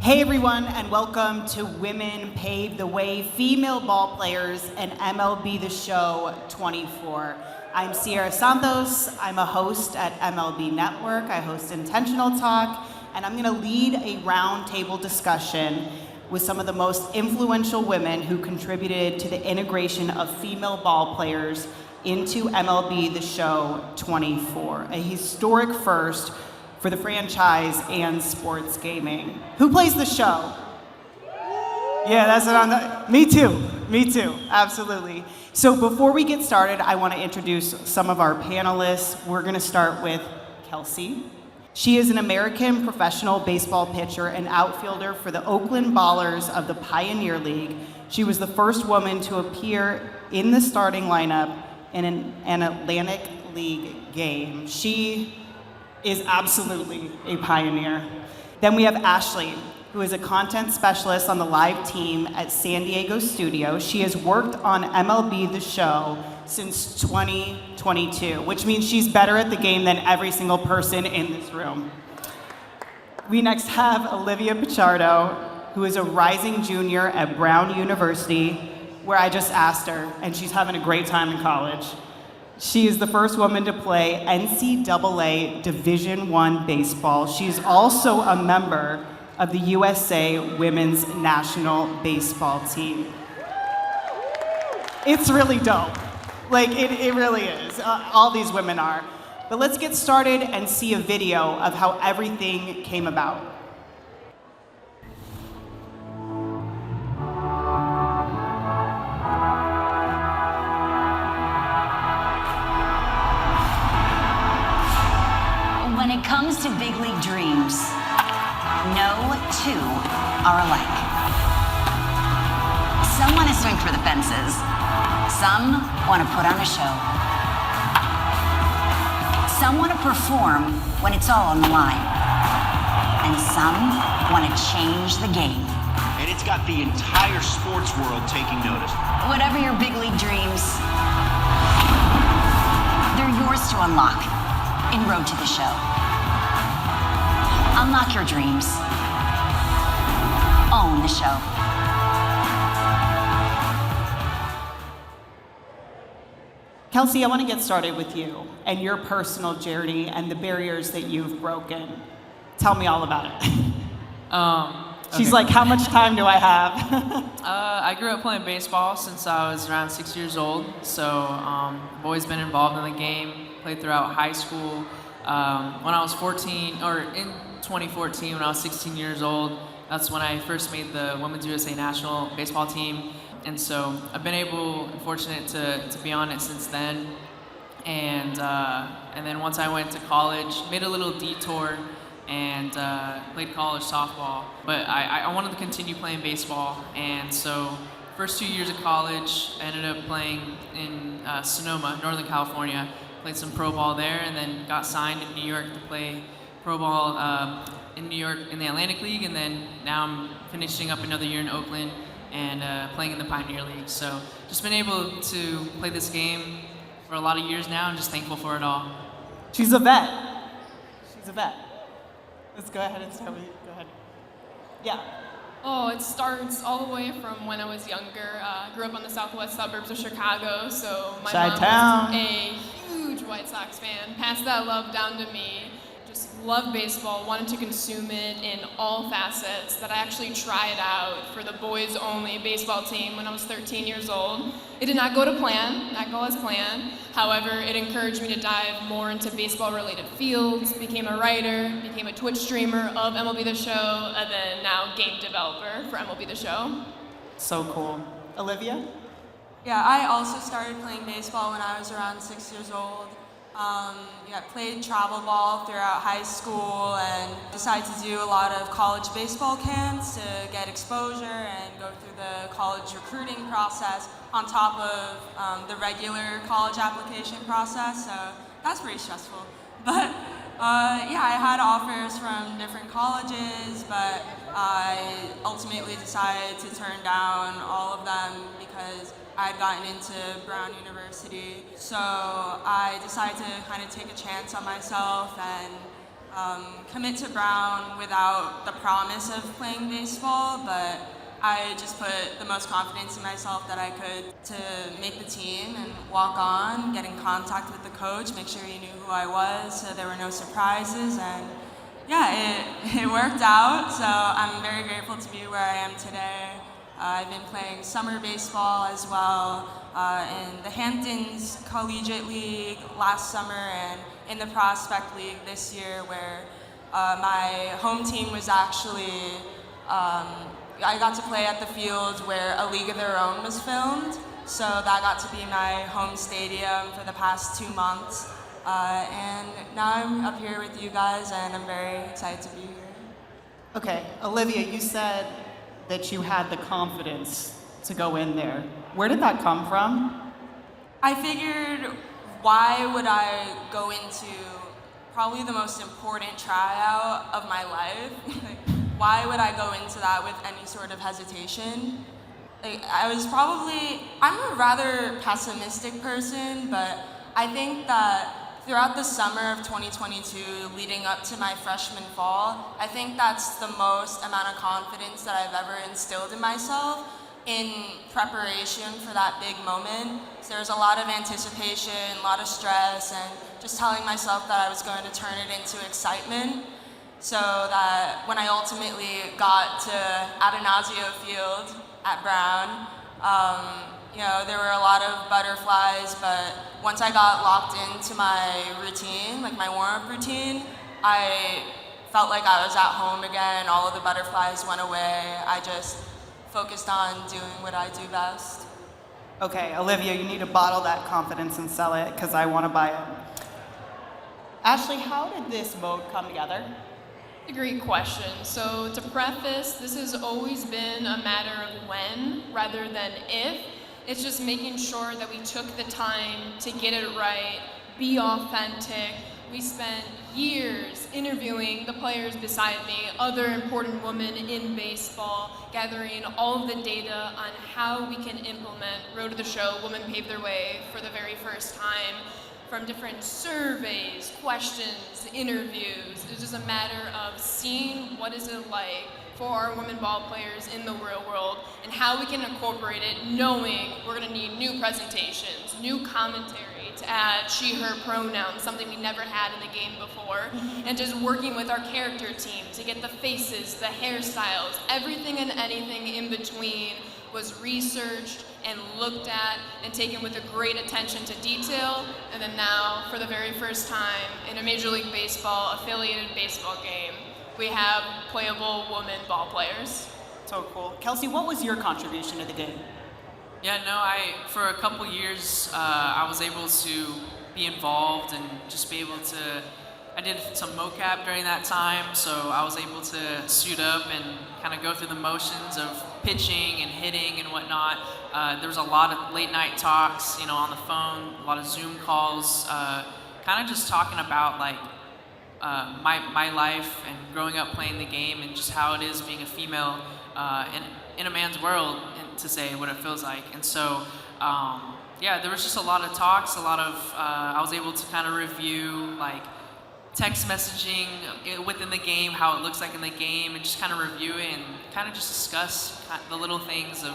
Hey everyone, and welcome to Women Pave the Way, Female Ball Players, and MLB The Show 24. I'm Siera Santos. I'm a host at MLB Network. I host Intentional Talk, and I'm gonna lead a roundtable discussion with some of the most influential women who contributed to the integration of female ball players into MLB The Show 24, a historic first for the franchise and sports gaming. Who plays the show? Yeah, that's what I'm. Me too, absolutely. So before we get started, I want to introduce some of our panelists. We're going to start with Kelsie. She is an American professional baseball pitcher and outfielder for the Oakland Ballers of the Pioneer League. She was the first woman to appear in the starting lineup in an Atlantic League game. She is absolutely a pioneer. Then we have Ashley, who is a content specialist on the live team at San Diego Studio. She has worked on MLB The Show since 2022, which means she's better at the game than every single person in this room. We next have Olivia Pichardo, who is a rising junior at Brown University, where I just asked her, and she's having a great time in college. She is the first woman to play NCAA Division I baseball. She's also a member of the USA Women's National Baseball Team. It's really dope. Like, it really is. All these women are. But let's get started and see a video of how everything came about. When it comes to big league dreams, no two are alike. Some want to swing for the fences. Some want to put on a show. Some want to perform when it's all on the line. And some want to change the game. And it's got the entire sports world taking notice. Whatever your big league dreams, they're yours to unlock in Road to the Show. Unlock your dreams. Own the show. Kelsie, I want to get started with you and your personal journey and the barriers that you've broken. Tell me all about it. She's like, how much time do I have? I grew up playing baseball since I was around 6 years old, so I've always been involved in the game, played throughout high school. When I was 14, or in 2014, when I was 16 years old, that's when I first made the Women's USA National Baseball Team. And so I've been fortunate to be on it since then. And then once I went to college, made a little detour and played college softball. But I wanted to continue playing baseball. And so first 2 years of college, I ended up playing in Sonoma, Northern California. Played some pro ball there, and then got signed in New York to play pro ball in New York in the Atlantic League, and then now I'm finishing up another year in Oakland and playing in the Pioneer League. So just been able to play this game for a lot of years now, and just thankful for it all. She's a vet. Let's go ahead and start with you. Go ahead. Yeah. Oh, it starts all the way from when I was younger. Grew up on the southwest suburbs of Chicago, so my mom was a huge White Sox fan. Passed that love down to me. Just loved baseball, wanted to consume it in all facets, that I actually tried out for the boys-only baseball team when I was 13 years old. It did not go to plan, not go as planned. However, it encouraged me to dive more into baseball-related fields, became a writer, became a Twitch streamer of MLB The Show, and then now game developer for MLB The Show. So cool. Olivia? Yeah, I also started playing baseball when I was around 6 years old. I played travel ball throughout high school and decided to do a lot of college baseball camps to get exposure and go through the college recruiting process on top of the regular college application process, so that's pretty stressful. But I had offers from different colleges, but I ultimately decided to turn down all of them because I had gotten into Brown University. So I decided to kind of take a chance on myself and commit to Brown without the promise of playing baseball, but I just put the most confidence in myself that I could to make the team and walk on, get in contact with the coach, make sure he knew who I was so there were no surprises, and yeah, it worked out, so I'm very grateful to be where I am today. I've been playing summer baseball as well in the Hamptons Collegiate League last summer and in the Prospect League this year, where my home team was actually, I got to play at the field where A League of Their Own was filmed, so that got to be my home stadium for the past 2 months. And now I'm up here with you guys, and I'm very excited to be here. Okay, Olivia, you said that you had the confidence to go in there. Where did that come from? I figured, why would I go into probably the most important tryout of my life? Why would I go into that with any sort of hesitation? I'm a rather pessimistic person, but I think that throughout the summer of 2022, leading up to my freshman fall, I think that's the most amount of confidence that I've ever instilled in myself in preparation for that big moment. So there was a lot of anticipation, a lot of stress, and just telling myself that I was going to turn it into excitement, so that when I ultimately got to Atanasio Field at Brown, there were a lot of butterflies, but once I got locked into my routine, like my warm-up routine, I felt like I was at home again. All of the butterflies went away. I just focused on doing what I do best. Okay, Olivia, you need to bottle that confidence and sell it, because I want to buy it. Ashley, how did this mode come together? A great question. So to preface, this has always been a matter of when rather than if. It's just making sure that we took the time to get it right, be authentic. We spent years interviewing the players beside me, other important women in baseball, gathering all of the data on how we can implement Road to the Show, Women Pave Their Way for the very first time, from different surveys, questions, interviews. It's just a matter of seeing what is it like for our women ball players in the real world and how we can incorporate it, knowing we're gonna need new presentations, new commentary to add she, her pronouns, something we never had in the game before, and just working with our character team to get the faces, the hairstyles, everything and anything in between was researched and looked at and taken with a great attention to detail. And then now, for the very first time in a Major League Baseball affiliated baseball game, we have playable women ball players. So cool. Kelsie, what was your contribution to the game? Yeah, no, for a couple years, I was able to be involved and just be able to, I did some mocap during that time, so I was able to suit up and kind of go through the motions of pitching and hitting and whatnot. There was a lot of late night talks, on the phone, a lot of Zoom calls, kind of just talking about my life and growing up playing the game and just how it is being a female in a man's world, and to say what it feels like. And so, there was just a lot of talks, I was able to kind of review text messaging within the game, how it looks like in the game, and just kind of review it and kind of just discuss the little things of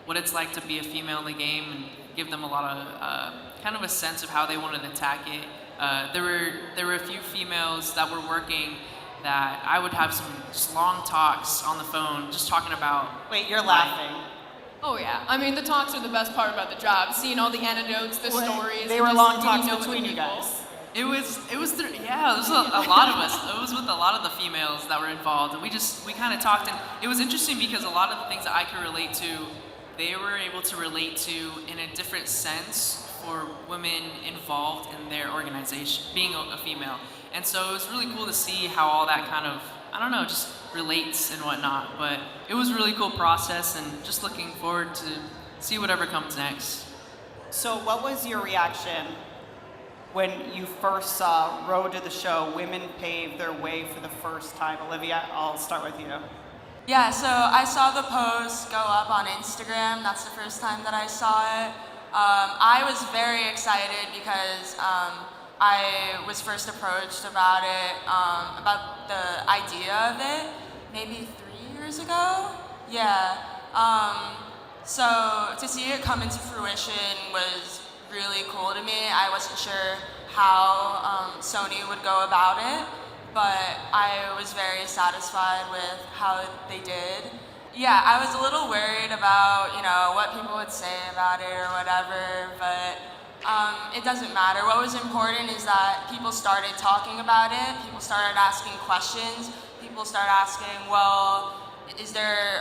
what it's like to be a female in the game and give them a lot of kind of a sense of how they wanted to attack it. There were a few females that were working that I would have some just long talks on the phone, just talking about. Wait, you're laughing. Oh yeah, I mean the talks are the best part about the job. Seeing all the anecdotes, the stories. They were long talks between you guys. It was a lot of us. It was with a lot of the females that were involved, and we kind of talked, and it was interesting because a lot of the things that I could relate to, they were able to relate to in a different sense for women involved in their organization, being a female. And so it was really cool to see how all that kind of, just relates and whatnot. But it was a really cool process, and just looking forward to see whatever comes next. So what was your reaction when you first saw Road to the Show, Women Pave Their Way for the first time? Olivia, I'll start with you. Yeah, so I saw the post go up on Instagram. That's the first time that I saw it. I was very excited because I was first approached about it, about the idea of it, maybe 3 years ago. Yeah. So to see it come into fruition was really cool to me. I wasn't sure how Sony would go about it, but I was very satisfied with how they did. Yeah, I was a little worried about, what people would say about it or whatever, but it doesn't matter. What was important is that people started talking about it, people started asking questions, people started asking, well,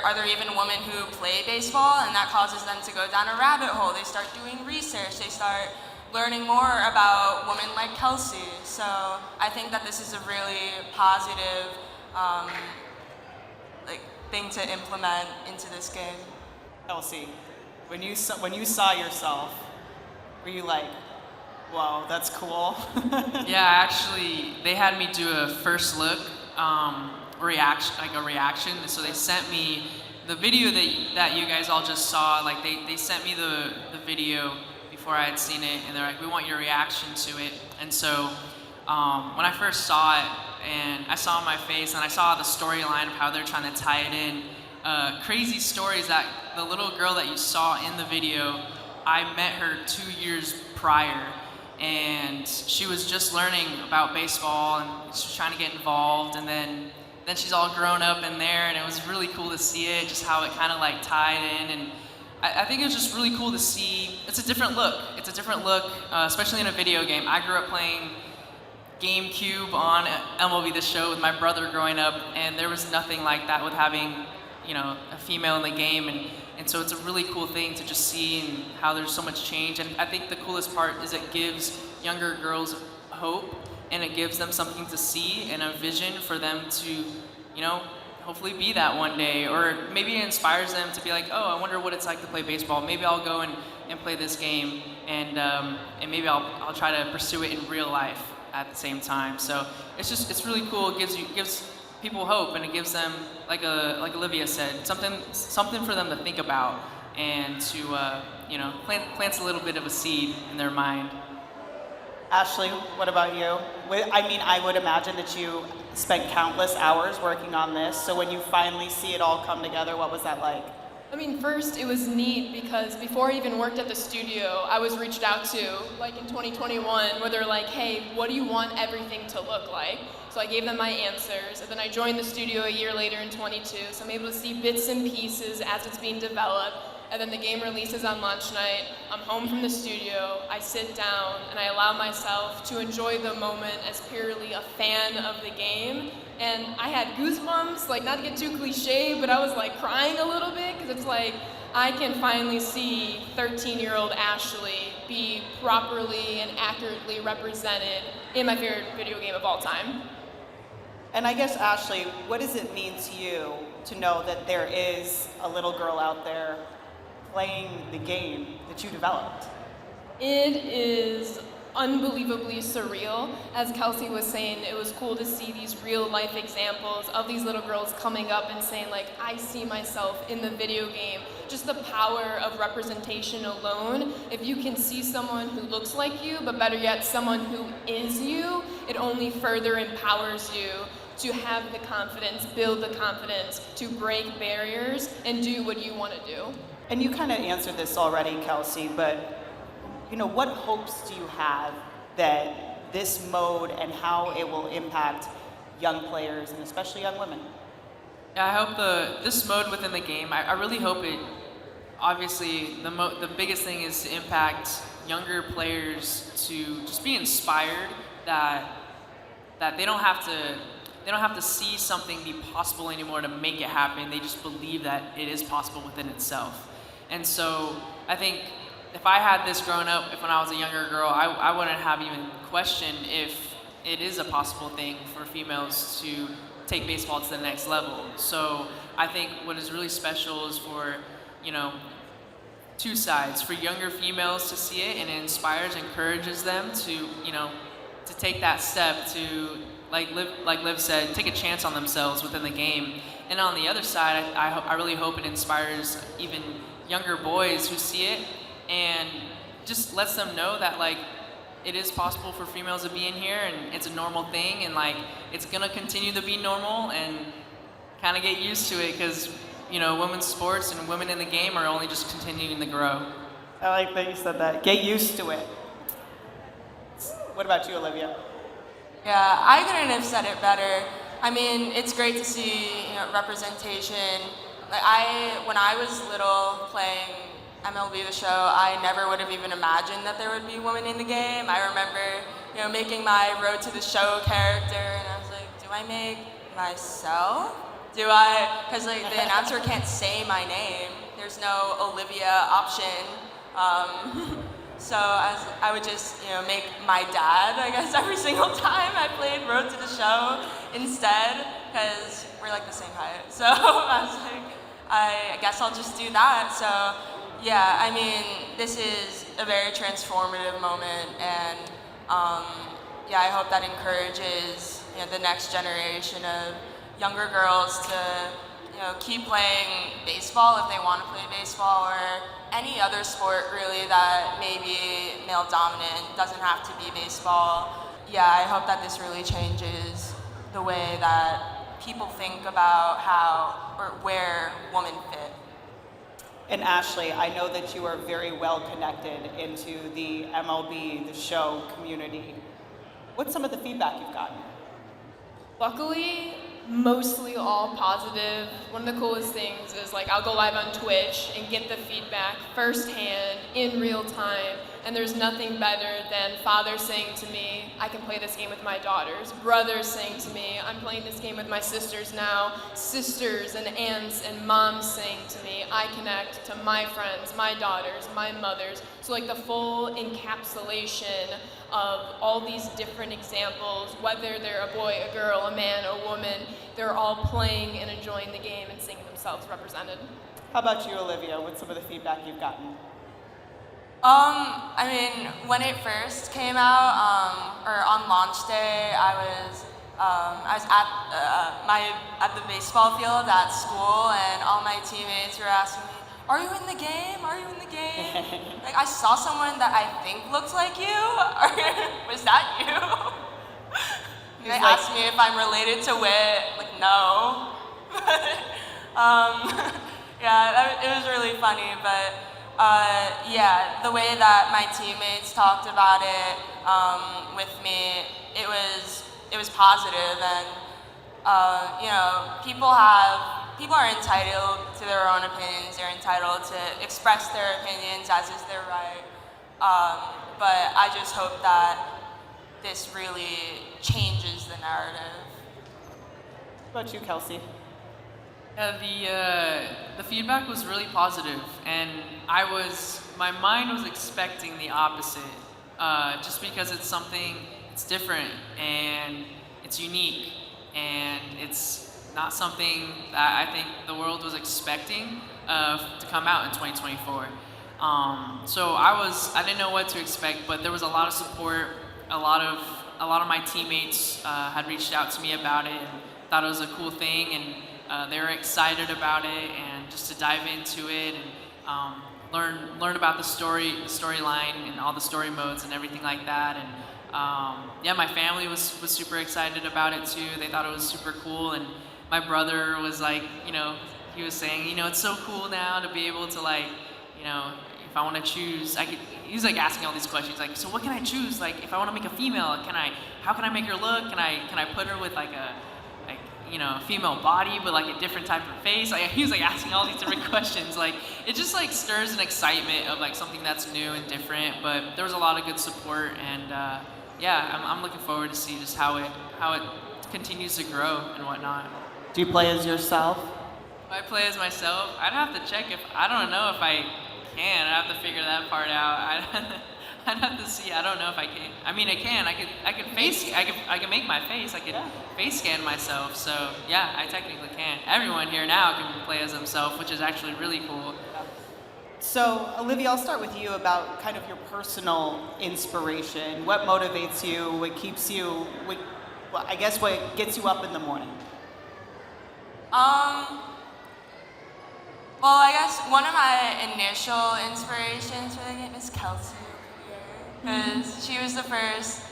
are there even women who play baseball? And that causes them to go down a rabbit hole. They start doing research, they start learning more about women like Kelsie. So I think that this is a really positive thing to implement into this game. Kelsie, when you saw yourself, were you like, whoa, that's cool? Yeah, actually, they had me do a first look reaction. So they sent me the video that you guys all just saw. Like they sent me the video before I had seen it, and they're like, we want your reaction to it. And so when I first saw it, and I saw my face, and I saw the storyline of how they're trying to tie it in, crazy stories that the little girl that you saw in the video, I met her 2 years prior, and she was just learning about baseball, and she was trying to get involved, and then she's all grown up in there, and it was really cool to see it, just how it kind of like tied in, and I think it was just really cool to see. It's a different look. It's a different look, especially in a video game. I grew up playing GameCube on MLB The Show with my brother growing up, and there was nothing like that with having, a female in the game, and so it's a really cool thing to just see and how there's so much change. And I think the coolest part is it gives younger girls hope, and it gives them something to see and a vision for them to, hopefully be that one day, or maybe it inspires them to be like, oh, I wonder what it's like to play baseball. Maybe I'll go and play this game, and maybe I'll try to pursue it in real life at the same time. So it's really cool. It gives people hope, and it gives them, like Olivia said, something for them to think about, and to plants a little bit of a seed in their mind. Ashley, what about you? I would imagine that you spent countless hours working on this, so when you finally see it all come together, what was that like? First it was neat because before I even worked at the studio, I was reached out to, like in 2021, where they're like, hey, what do you want everything to look like? So I gave them my answers, and then I joined the studio a year later in 22, so I'm able to see bits and pieces as it's being developed, and then the game releases on launch night. I'm home from the studio, I sit down, and I allow myself to enjoy the moment as purely a fan of the game. And I had goosebumps, not to get too cliche, but I was crying a little bit, because it's I can finally see 13-year-old Ashley be properly and accurately represented in my favorite video game of all time. And I guess, Ashley, what does it mean to you to know that there is a little girl out there playing the game that you developed? It is unbelievably surreal. As Kelsie was saying, it was cool to see these real life examples of these little girls coming up and saying I see myself in the video game. Just the power of representation alone. If you can see someone who looks like you, but better yet, someone who is you, it only further empowers you to have the confidence, build the confidence, to break barriers and do what you want to do. And you kind of answered this already, Kelsie, but what hopes do you have that this mode and how it will impact young players, and especially young women? Yeah, I hope this mode within the game, I really hope it, obviously, the biggest thing is to impact younger players to just be inspired that they don't have to see something be possible anymore to make it happen. They just believe that it is possible within itself. And so I think if I had this growing up, when I was a younger girl, I wouldn't have even questioned if it is a possible thing for females to take baseball to the next level. So I think what is really special is for, two sides. For younger females to see it, and it inspires, encourages them to, to take that step to, like Liv said, take a chance on themselves within the game. And on the other side, I really hope it inspires even younger boys who see it, and just lets them know that it is possible for females to be in here, and it's a normal thing, and like it's gonna continue to be normal, and kind of get used to it, because women's sports and women in the game are only just continuing to grow. I like that you said that. Get used to it. What about you, Olivia? Yeah, I couldn't have said it better. I mean, it's great to see representation. Like when I was little playing MLB The Show, I never would have even imagined that there would be women in the game. I remember, making my Road to the Show character, and I was like, do I make myself? Do I? Because like the announcer can't say my name. There's no Olivia option. So I would just, make my dad, I guess, every single time I played Road to the Show instead, because we're like the same height. So I was like, I guess I'll just do that. So yeah, I mean, this is a very transformative moment, and yeah, I hope that encourages the next generation of younger girls to keep playing baseball if they want to play baseball, or any other sport really that maybe male dominant, doesn't have to be baseball. Yeah, I hope that this really changes the way that people think about how or where women fit. And Ashley, I know that you are very well connected into the MLB The Show community. What's some of the feedback you've gotten? Luckily, mostly all positive. One of the coolest things is I'll go live on Twitch and get the feedback firsthand in real time, and there's nothing better than fathers saying to me, I can play this game with my daughters, brothers saying to me, I'm playing this game with my sisters now, sisters and aunts and moms saying to me, I connect to my friends, my daughters, my mothers. So the full encapsulation of all these different examples, whether they're a boy, a girl, a man, a woman, they're all playing and enjoying the game and seeing themselves represented. How about you, Olivia? What's some of the feedback you've gotten? I mean, when it first came out, or on launch day, I was at the baseball field at school, and all my teammates were asking me, are you in the game? Are you in the game? I saw someone that I think looks like you. Was that you? They asked me if I'm related to Whit. No. Yeah, it was really funny, but yeah, the way that my teammates talked about it with me, it was positive, and people are entitled to their own opinions. They're entitled to express their opinions, as is their right. But I just hope that this really changes the narrative. What about you, Kelsie? The feedback was really positive, and my mind was expecting the opposite, just because it's different, and it's unique, and it's not something that I think the world was expecting to come out in 2024. So I didn't know what to expect, but there was a lot of support. A lot of my teammates had reached out to me about it and thought it was a cool thing, and they were excited about it, and just to dive into it and learn about the storyline and all the story modes and everything like that. And yeah, my family was super excited about it too. They thought it was super cool, and my brother was he was saying, it's so cool now to be able to if I want to choose, he was asking all these questions, so what can I choose? If I want to make a female, how can I make her look? Can I put her with a female body but a different type of face? He was asking all these different questions. It just stirs an excitement of something that's new and different. But there was a lot of good support, and yeah, I'm looking forward to see just how it continues to grow and whatnot. Do you play as yourself? If I play as myself, I'd have to check I don't know if I can. I'd have to figure that part out. I'd have to see. I don't know if I can. I mean, I can. I could make my face. I could face scan myself. So yeah, I technically can. Everyone here now can play as themselves, which is actually really cool. So Olivia, I'll start with you about kind of your personal inspiration. What motivates you? What keeps you? What gets you up in the morning? Well, I guess one of my initial inspirations for the game is Kelsie over here. because she was the first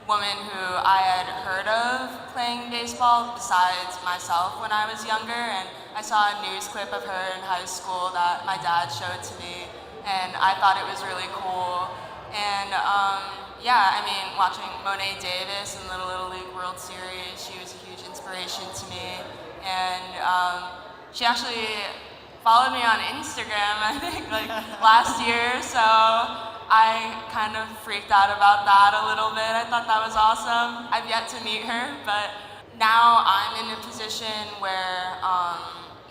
woman who I had heard of playing baseball besides myself when I was younger, and I saw a news clip of her in high school that my dad showed to me, and I thought it was really cool. And yeah, I mean, watching Monet Davis in the Little League World Series, she was a huge inspiration to me, and she actually followed me on Instagram, I think, like last year, so I kind of freaked out about that a little bit. I thought that was awesome. I've yet to meet her, but now I'm in a position where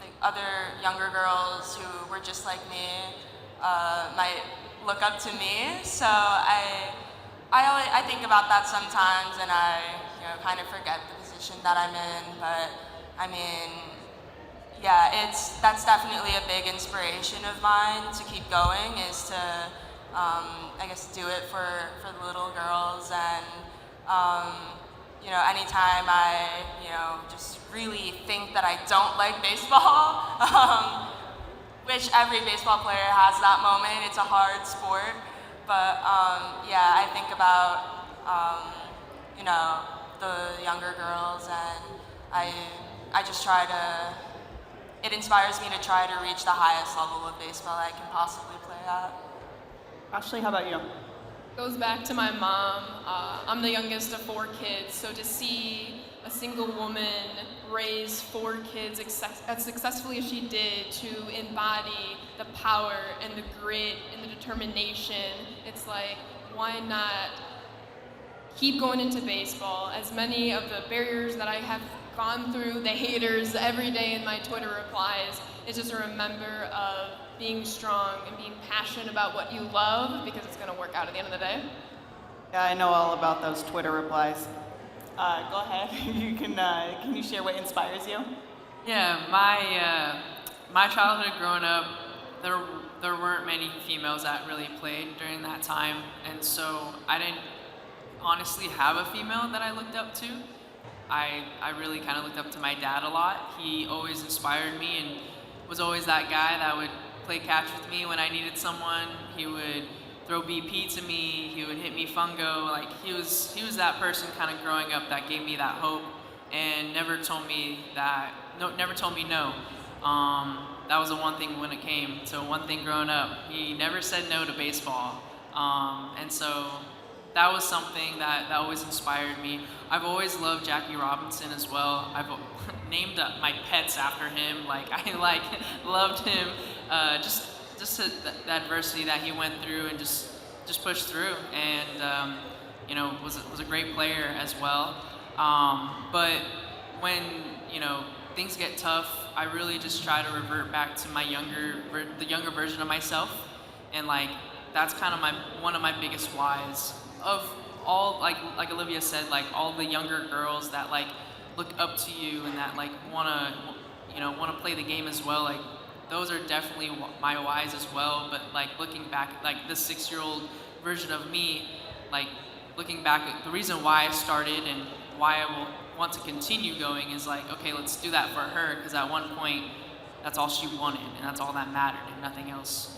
like other younger girls who were just like me might look up to me. So I think about that sometimes, and I kind of forget the position that I'm in. But I mean, yeah, that's definitely a big inspiration of mine to keep going, is to I guess do it for the little girls. And anytime I just really think that I don't like baseball, which every baseball player has that moment. It's a hard sport, but yeah, I think about the younger girls, and I just try to. It inspires me to try to reach the highest level of baseball I can possibly play at. Ashley, how about you? Goes back to my mom. I'm the youngest of 4 kids, so to see a single woman raise 4 kids as successfully as she did, to embody the power and the grit and the determination, it's like, why not keep going into baseball? As many of the barriers that I have gone through, the haters every day in my Twitter replies, it's just a reminder of being strong and being passionate about what you love, because it's going to work out at the end of the day. Yeah, I know all about those Twitter replies. Go ahead. Can you share what inspires you? Yeah, my childhood growing up, there weren't many females that really played during that time, and so I didn't honestly have a female that I looked up to. I really kind of looked up to my dad a lot. He always inspired me and was always that guy that would play catch with me when I needed someone. He would throw BP to me. He would hit me fungo. Like he was that person kind of growing up that gave me that hope and never told me no. That was the one thing when it came to one thing growing up. He never said no to baseball, and so that was something that always inspired me. I've always loved Jackie Robinson as well. I've named my pets after him. Like I loved him. Just the adversity that he went through and just pushed through, and was a great player as well. But when things get tough, I really just try to revert back to the younger version of myself, and like that's kind of one of my biggest whys of all, like Olivia said, like all the younger girls that like look up to you and that like wanna play the game as well. Like those are definitely my whys as well. But like looking back, like this 6-year-old version of me, like looking back at the reason why I started and why I will want to continue going is like, okay, let's do that for her, because at one point that's all she wanted and that's all that mattered, and nothing else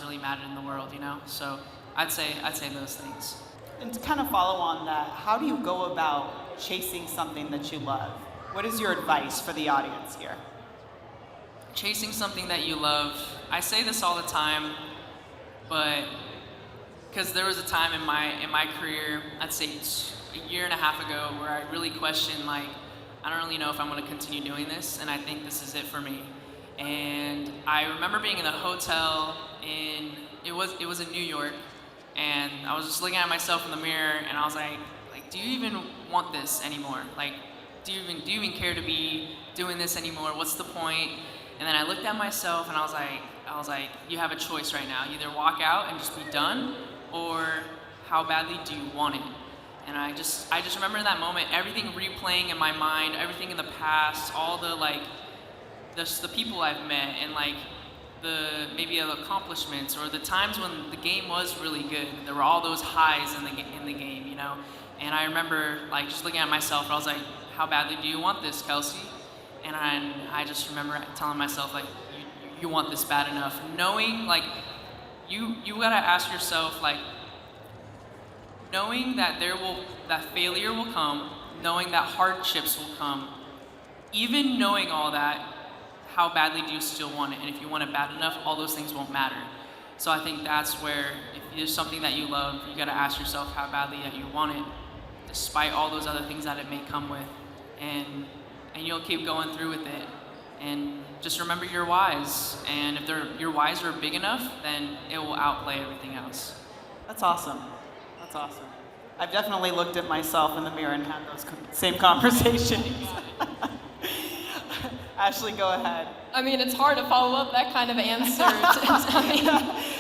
really mattered in the world, So I'd say those things. And to kind of follow on that, how do you go about chasing something that you love? What is your advice for the audience here? Chasing something that you love. I say this all the time, but because there was a time in my career, I'd say a year and a half ago, where I really questioned, like, I don't really know if I'm going to continue doing this, and I think this is it for me. And I remember being in a hotel it was in New York, and I was just looking at myself in the mirror, and I was like, do you even want this anymore? Like, do you even care to be doing this anymore? What's the point? And then I looked at myself, and I was like, you have a choice right now. Either walk out and just be done, or how badly do you want it? And I just remember in that moment, everything replaying in my mind, everything in the past, all the the people I've met, and like maybe the accomplishments, or the times when the game was really good. There were all those highs in the game, And I remember like just looking at myself, and I was like, how badly do you want this, Kelsie? And I just remember telling myself, like, you want this bad enough, knowing like you gotta ask yourself, like, knowing that that failure will come, knowing that hardships will come, even knowing all that, how badly do you still want it? And if you want it bad enough, all those things won't matter. So I think that's where, if there's something that you love, you gotta ask yourself how badly that you want it, despite all those other things that it may come with. And you'll keep going through with it. And just remember your whys. And if your whys are big enough, then it will outplay everything else. That's awesome. That's awesome. I've definitely looked at myself in the mirror and had those same conversations. Ashley, go ahead. I mean, it's hard to follow up that kind of answer.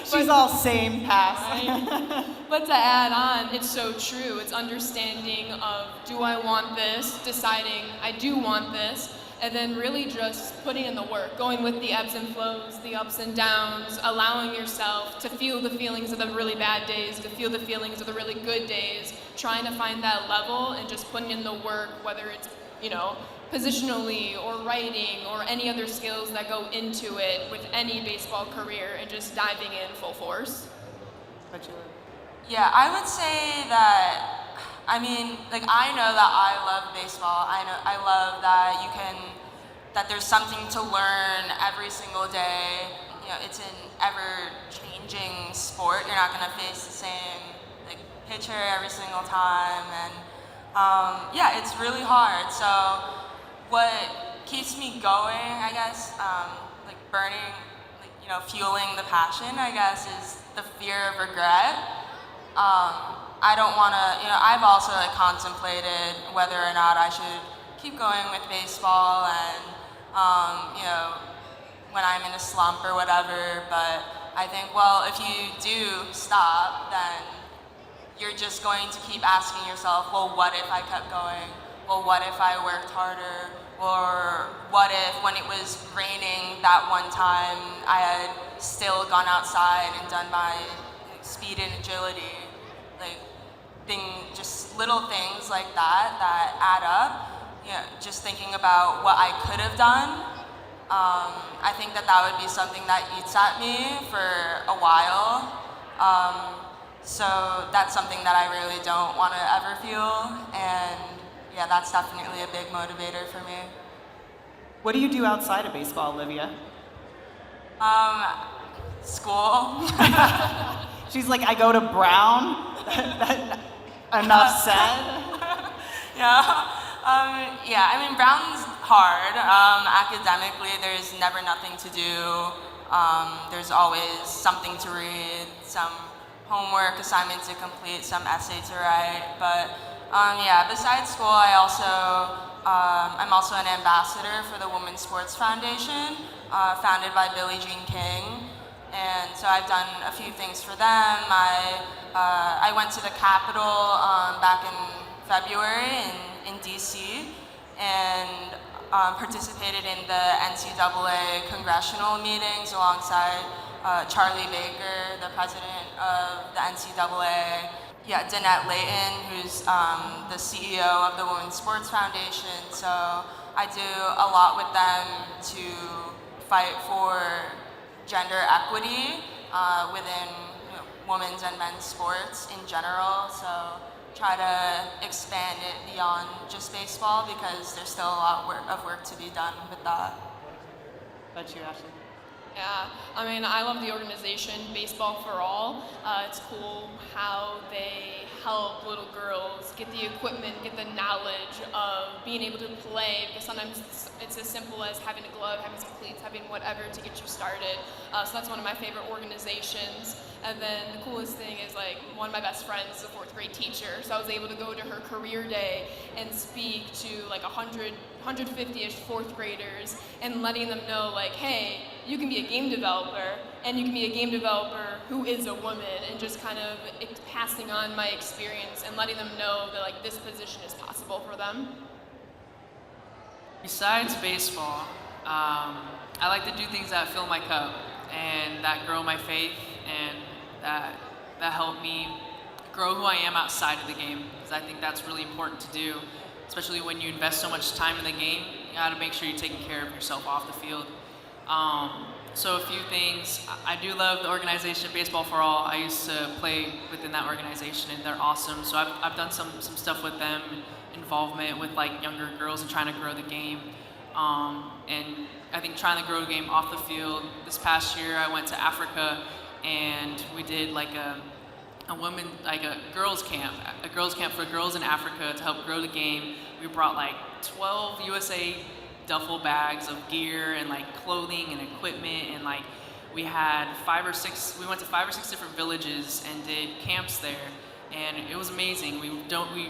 She's all same pass. Right? But to add on, it's so true. It's understanding of, do I want this? Deciding I do want this. And then really just putting in the work, going with the ebbs and flows, the ups and downs, allowing yourself to feel the feelings of the really bad days, to feel the feelings of the really good days, trying to find that level and just putting in the work, whether it's, positionally or writing or any other skills that go into it with any baseball career, and just diving in full force. Yeah, I would say that, I know that I love baseball. I love that there's something to learn every single day. It's an ever-changing sport. You're not gonna face the same pitcher every single time, and it's really hard. So what keeps me going, I guess, burning, fueling the passion, I guess, is the fear of regret. I don't want to, I've also contemplated whether or not I should keep going with baseball and, when I'm in a slump or whatever, but I think, well, if you do stop, then you're just going to keep asking yourself, well, what if I kept going? Well, what if I worked harder? Or what if, when it was raining that one time, I had still gone outside and done my speed and agility? Just little things like that add up. Just thinking about what I could have done. I think that would be something that eats at me for a while. So that's something that I really don't want to ever feel, and that's definitely a big motivator for me. What do you do outside of baseball, Olivia? School. She's like, I go to Brown. Enough said. Brown's hard. Academically, there's never nothing to do. There's always something to read, some homework assignment to complete, some essay to write. But besides school, I'm also an ambassador for the Women's Sports Foundation, founded by Billie Jean King. And so I've done a few things for them. I went to the Capitol back in February in DC, and participated in the NCAA congressional meetings alongside Charlie Baker, the president of the NCAA. Danette Layton, who's the CEO of the Women's Sports Foundation. So I do a lot with them to fight for gender equity within women's and men's sports in general. So try to expand it beyond just baseball, because there's still a lot of work to be done with that. That's you, Ashley. Yeah, I love the organization Baseball for All. It's cool how they help little girls get the equipment, get the knowledge of being able to play, because sometimes it's as simple as having a glove, having some cleats, having whatever to get you started. So that's one of my favorite organizations. And then the coolest thing is, one of my best friends is a 4th grade teacher, so I was able to go to her career day and speak to 150-ish 4th graders, and letting them know, hey, you can be a game developer, and you can be a game developer who is a woman, and just kind of passing on my experience and letting them know that this position is possible for them. Besides baseball, I like to do things that fill my cup and that grow my faith, and that help me grow who I am outside of the game, because I think that's really important to do, especially when you invest so much time in the game. You gotta make sure you're taking care of yourself off the field. So a few things. I do love the organization Baseball for All. I used to play within that organization, and they're awesome. So I've done some stuff with them, involvement with like younger girls and trying to grow the game. And I think trying to grow the game off the field. This past year, I went to Africa, and we did like a girls camp for girls in Africa to help grow the game. We brought like 12 USA duffel bags of gear and like clothing and equipment, and like we went to 5 or 6 different villages and did camps there, and it was amazing. We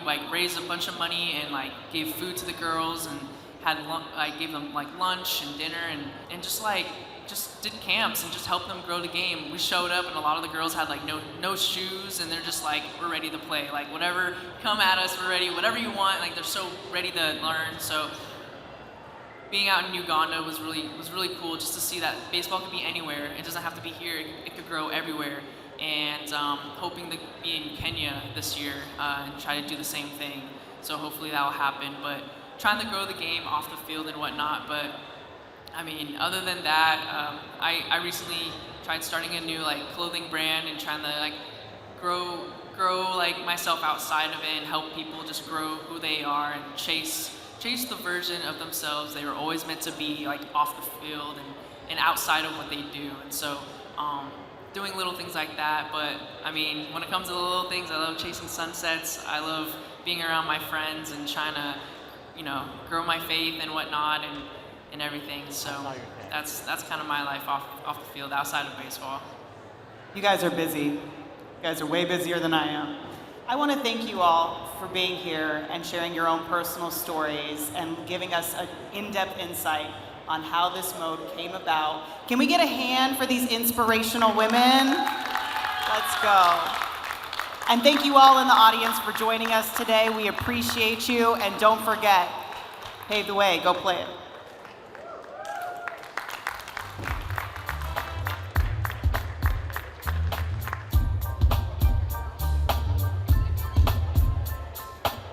like raised a bunch of money and like gave food to the girls, and gave them like lunch and dinner, and just did camps and just helped them grow the game. We showed up, and a lot of the girls had like no shoes, and they're just like, we're ready to play, like whatever, come at us, we're ready, whatever you want. Like they're so ready to learn. So being out in Uganda was really cool, just to see that baseball could be anywhere. It doesn't have to be here. It could grow everywhere. And hoping to be in Kenya this year and try to do the same thing. So hopefully that will happen. But trying to grow the game off the field and whatnot. But I mean, other than that, I recently tried starting a new like clothing brand and trying to like grow like myself outside of it and help people just grow who they are and chase the version of themselves they were always meant to be, like off the field and outside of what they do. And so doing little things like that. But I mean, when it comes to the little things, I love chasing sunsets. I love being around my friends and trying to, grow my faith and whatnot and everything. So that's kind of my life off the field, outside of baseball. You guys are busy. You guys are way busier than I am. I want to thank you all for being here and sharing your own personal stories and giving us an in-depth insight on how this mode came about. Can we get a hand for these inspirational women? Let's go. And thank you all in the audience for joining us today. We appreciate you, and don't forget, pave the way, go play it.